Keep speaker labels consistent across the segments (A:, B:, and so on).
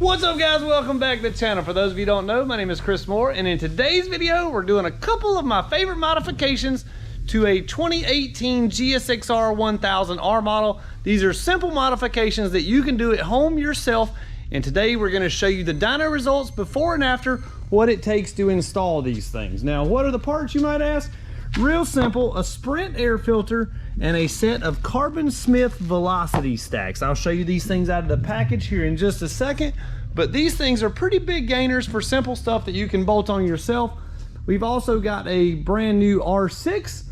A: What's up, guys? Welcome back to the channel. For those of you who don't know, my name is Chris Moore, and in today's video we're doing a couple of my favorite modifications to a 2018 GSXR 1000R model. These are simple modifications that you can do at home yourself, and today we're going to show you the dyno results before and after, what it takes to install these things. Now, what are the parts, you might ask? Real simple: a Sprint air filter and a set of Carbon Smith velocity stacks. I'll show you these things out of the package here in just a second, but these things are pretty big gainers for simple stuff that you can bolt on yourself. We've also got a brand new R6,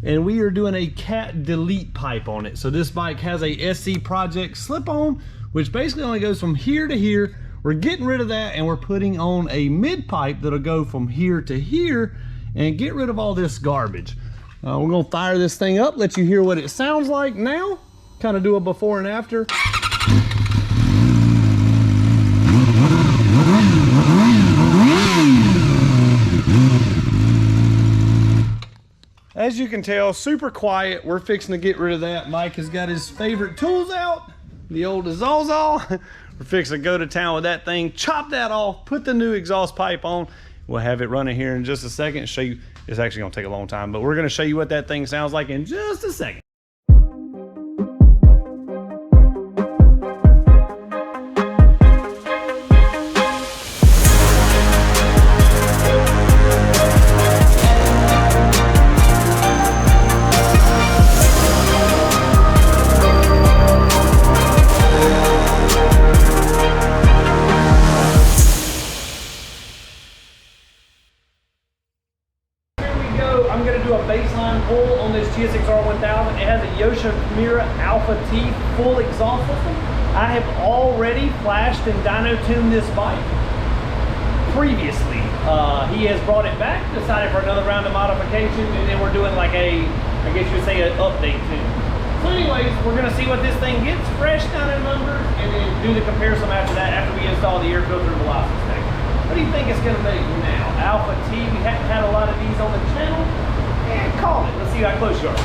A: and we are doing a cat delete pipe on it. So this bike has a SC Project slip-on, which basically only goes from here to here. We're getting rid of that, and we're putting on a mid pipe that'll go from here to here and get rid of all this garbage. We're gonna fire this thing up, let you hear what it sounds like now, kind of do a before and after. As you can tell, super quiet. We're fixing to get rid of that. Mike has got his favorite tools out, the old Sawzall. We're fixing to go to town with that thing, chop that off, put the new exhaust pipe on. We'll have it running here in just a second and show you. It's actually gonna take a long time, but we're gonna show you what that thing sounds like in just a second. I'm going to do a baseline pull on this GSXR 1000. It has a Yoshimura Alpha T full exhaust system. I have already flashed and dyno tuned this bike previously. He has brought it back, decided for another round of modification, and then we're doing like a, I guess you would say, an update tune. So anyways, we're going to see what this thing gets fresh down in numbers, and then do the comparison after that, after we install the air filter and velocity stack. What do you think it's going to make now? Alpha T, we haven't had a lot of these on the channel. And call it. Let's see how close you are.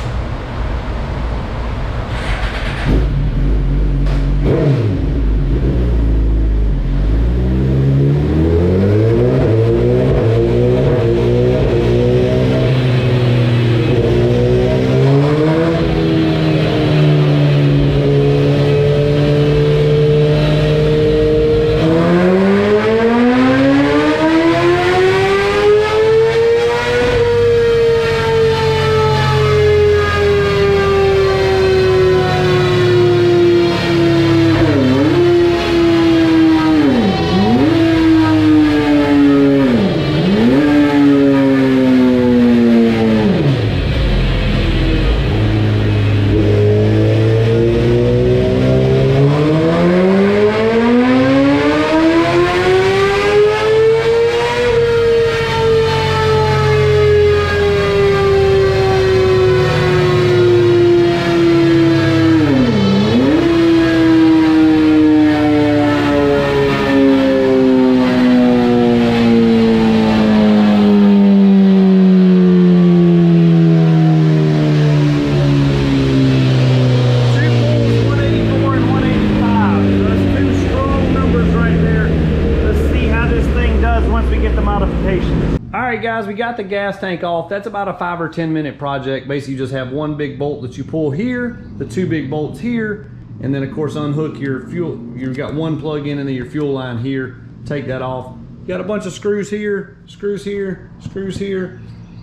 A: Alright guys, we got the gas tank off. That's about a 5 or 10 minute project. Basically you just have one big bolt that you pull here, the two big bolts here, and then of course unhook your fuel. You've got one plug in and then your fuel line here. Take that off. You got a bunch of screws here, screws here, screws here,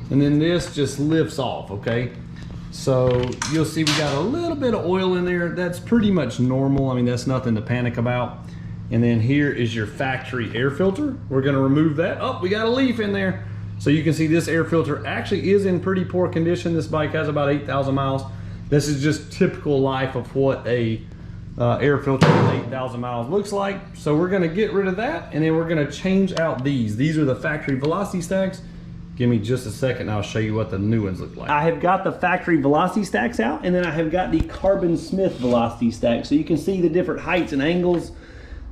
A: and then this just lifts off, okay? So you'll see we got a little bit of oil in there. That's pretty much normal. I mean, that's nothing to panic about. And then here is your factory air filter. We're gonna remove that. Oh, we got a leaf in there. So you can see this air filter actually is in pretty poor condition. This bike has about 8,000 miles. This is just typical life of what a air filter with 8,000 miles looks like. So we're gonna get rid of that, and then we're gonna change out these. These are the factory velocity stacks. Give me just a second and I'll show you what the new ones look like. I have got the factory velocity stacks out, and then I have got the Carbon Smith velocity stack. So you can see the different heights and angles.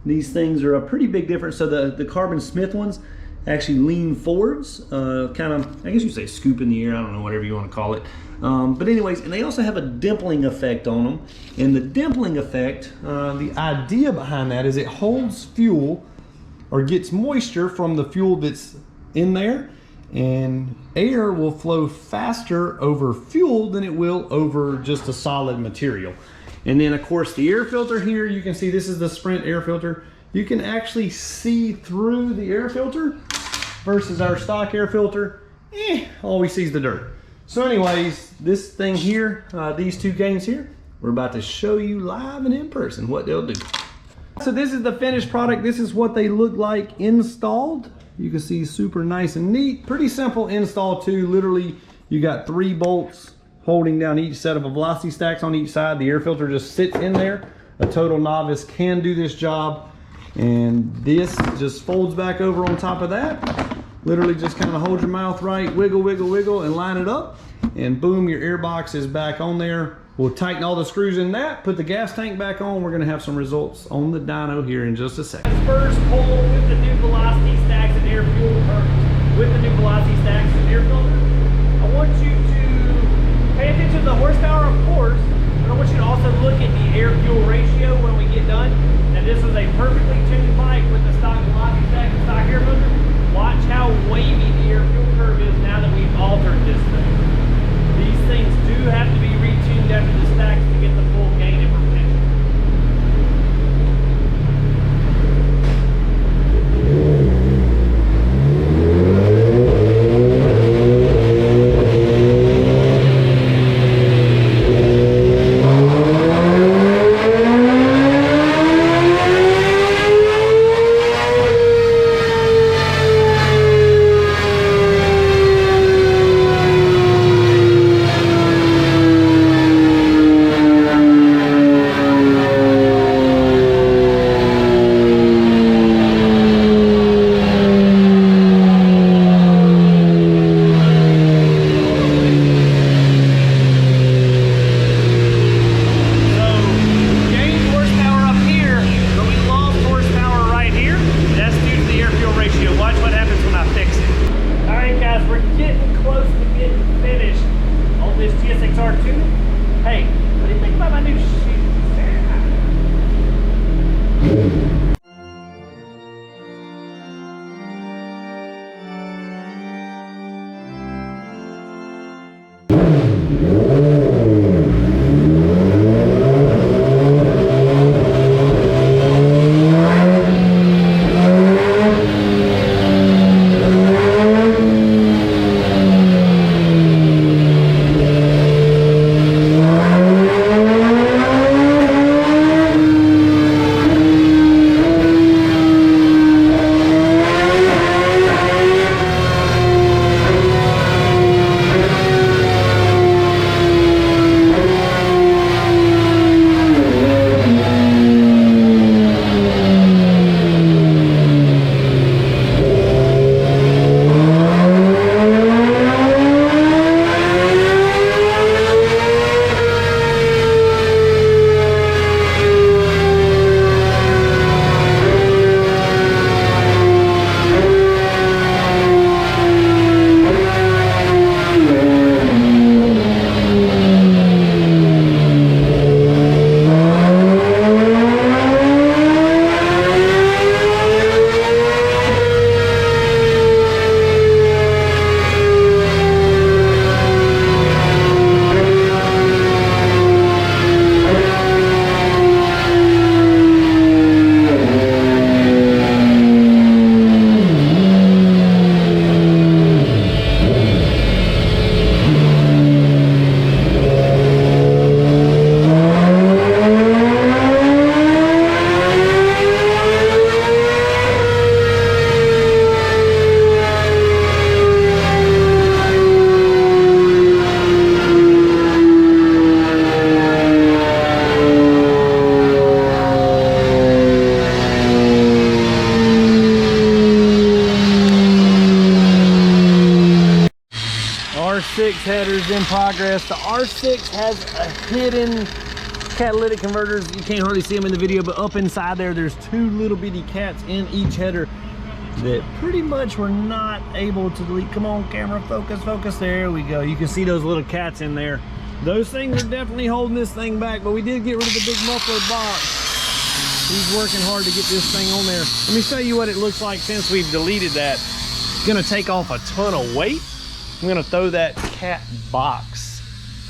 A: These things are a pretty big difference. So the Carbon Smith ones, actually lean forwards, kind of, I guess you say scoop in the air, I don't know, whatever you want to call it. But anyways, and they also have a dimpling effect on them. And the dimpling effect, the idea behind that is it holds fuel or gets moisture from the fuel that's in there, and air will flow faster over fuel than it will over just a solid material. And then of course the air filter here, you can see this is the Sprint air filter. You can actually see through the air filter versus our stock air filter, all we see is the dirt. So anyways, this thing here, these two gains here, we're about to show you live and in person what they'll do. So this is the finished product. This is what they look like installed. You can see super nice and neat. Pretty simple install too. Literally, you got 3 bolts holding down each set of velocity stacks on each side. The air filter just sits in there. A total novice can do this job. And this just folds back over on top of that. Literally just kind of hold your mouth right, wiggle, wiggle, wiggle, and line it up. And boom, your air box is back on there. We'll tighten all the screws in that, put the gas tank back on. We're gonna have some results on the dyno here in just a second. First pull with the new velocity stacks and air fuel, or with the new velocity stacks and air filter. I want you to pay attention to the horsepower, of course, but I want you to also look at the air fuel ratio when we get done. Now this is a perfectly tuned bike with the stock velocity stack and stock air filter. Watch how wavy the air fuel curve is now that we've altered this thing. These things do have to be retuned after the stacks to get the full gain and potential. We're getting close to getting finished on this GSXR 2. Hey, what do you think about my new shoes? R6 headers in progress. The R6 has a hidden catalytic converters. You can't hardly see them in the video, but up inside there, there's 2 little bitty cats in each header. that pretty much were not able to delete. Come on, camera, focus, focus. There we go. You can see those little cats in there. Those things are definitely holding this thing back, but we did get rid of the big muffler box. He's working hard to get this thing on there. Let me show you what it looks like since we've deleted that. It's gonna take off a ton of weight. I'm gonna throw that cat box,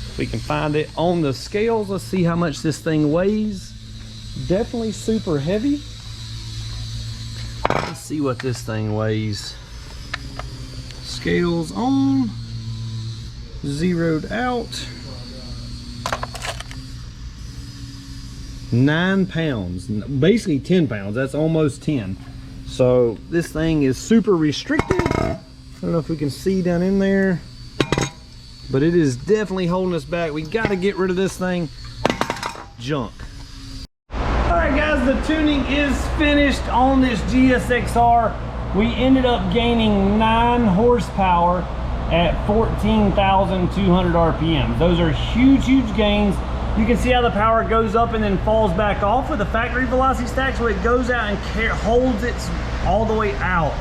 A: if we can find it, on the scales. Let's see how much this thing weighs. Definitely super heavy. Let's see what this thing weighs. Scales on, zeroed out. 9 pounds, basically 10 pounds. That's almost 10. So this thing is super restricted. I don't know if we can see down in there, but it is definitely holding us back. We got to get rid of this thing. Junk. All right, guys, the tuning is finished on this GSXR. We ended up gaining 9 horsepower at 14,200 RPM. Those are huge, huge gains. You can see how the power goes up and then falls back off with the factory velocity stack, so it goes out and holds it all the way out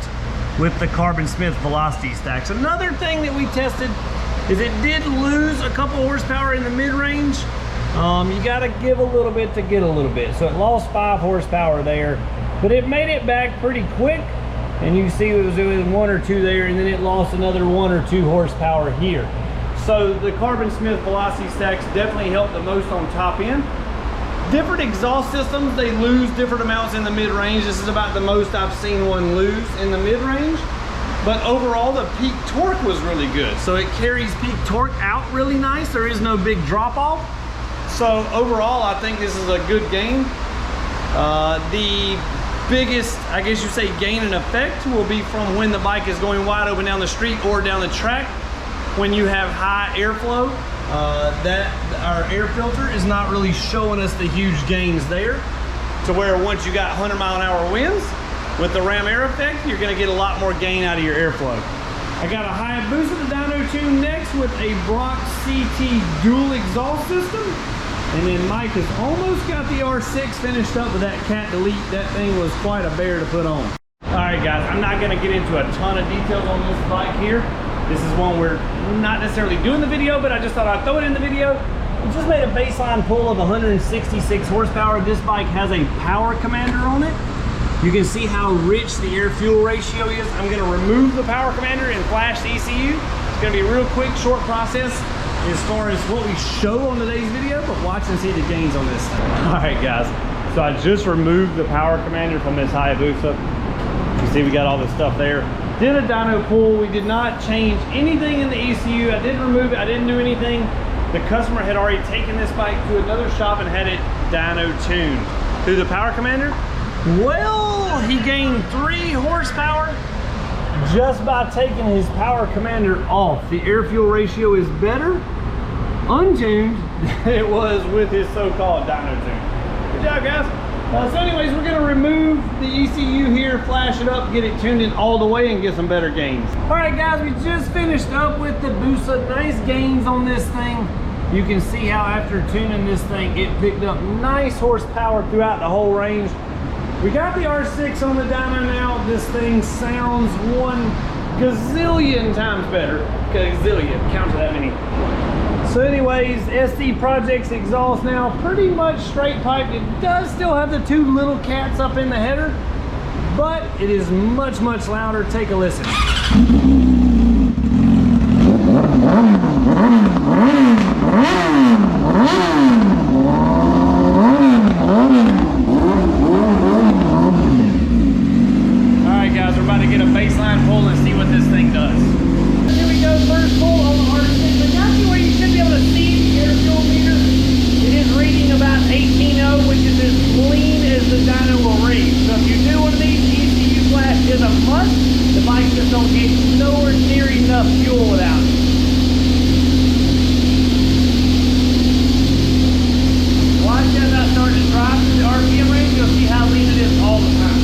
A: with the Carbon Smith velocity stacks. Another thing that we tested is it did lose a couple horsepower in the mid-range. You gotta give a little bit to get a little bit. So it lost 5 horsepower there, but it made it back pretty quick. And you can see it was 1 or 2 there, and then it lost another 1 or 2 horsepower here. So the Carbon Smith velocity stacks definitely help the most on top end. Different exhaust systems, they lose different amounts in the mid-range. This is about the most I've seen one lose in the mid-range. But overall, the peak torque was really good. So it carries peak torque out really nice. There is no big drop off. So overall, I think this is a good gain. The biggest, I guess you say, gain in effect will be from when the bike is going wide open down the street or down the track. When you have high airflow, that our air filter is not really showing us the huge gains there, to where once you got 100-mile-an-hour winds with the ram air effect, you're going to get a lot more gain out of your airflow. I got a Hayabusa the dyno tune next with a Brock CT dual exhaust system, and then Mike has almost got the R6 finished up with that cat delete. That thing was quite a bear to put on. All right, guys, I'm not going to get into a ton of details on this bike here. This is one we're not necessarily doing the video, but I just thought I'd throw it in the video. We just made a baseline pull of 166 horsepower. This bike has a power commander on it. You can see how rich the air-fuel ratio is. I'm gonna remove the power commander and flash the ECU. It's gonna be a real quick, short process as far as what we show on today's video, but watch and see the gains on this thing. All right, guys, so I just removed the power commander from this Hayabusa. You see we got all this stuff there. Did a dyno pull. We did not change anything in the ECU. I didn't remove it. I didn't do anything. The customer had already taken this bike to another shop and had it dyno tuned. Through the power commander, well, he gained 3 horsepower just by taking his power commander off. The air-fuel ratio is better untuned than it was with his so-called dyno tune. Good job, guys. So anyways, we're gonna remove the ECU here, flash it up, get it tuned in all the way, and get some better gains. All right, guys, we just finished up with the Busa. Nice gains on this thing. You can see how after tuning this thing, it picked up nice horsepower throughout the whole range. We got the R6 on the dyno now. This thing sounds 1 gazillion times better. Gazillion, count to that many. So anyways, SD Project's exhaust now pretty much straight piped. It does still have the 2 little cats up in the header, but it is much, much louder. Take a listen. All right, guys, we're about to get a baseline pull and see what this thing does. Here we go, first pull on the R6. Where you should be able to see the air fuel meter. It is reading about 18.0, which is as clean as the dyno will read. So if you do one of these, ECU Flashed is a must. The bike just don't get nowhere near enough fuel without it. Watch as I start to drive through the RPM range, you'll see how lean it is all the time.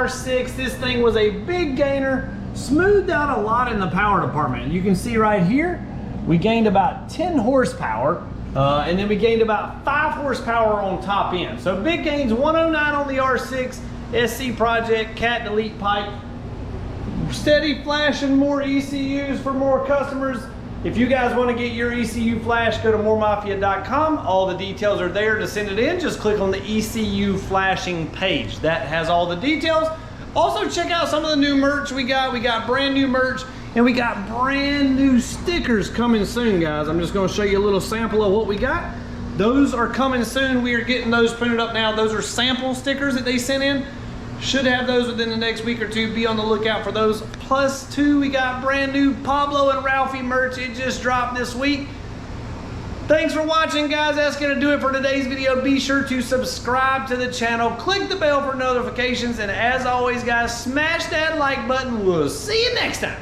A: R6. This thing was a big gainer, smoothed out a lot in the power department. You can see right here, we gained about 10 horsepower, and then we gained about 5 horsepower on top end. So big gains, 109 on the R6, SC Project, cat delete pipe. Steady flashing more ECUs for more customers. If you guys want to get your ECU Flash, go to moremafia.com. All the details are there to send it in. Just click on the ECU flashing page. That has all the details. Also check out some of the new merch we got. We got brand new merch and we got brand new stickers coming soon, guys. I'm just going to show you a little sample of what we got. Those are coming soon. We are getting those printed up now. Those are sample stickers that they sent in. Should have those within the next week or two. Be on the lookout for those. Plus two, we got brand new Pablo and Ralphie merch. It just dropped this week. Thanks for watching, guys. That's going to do it for today's video. Be sure to subscribe to the channel. Click the bell for notifications. And as always, guys, smash that like button. We'll see you next time.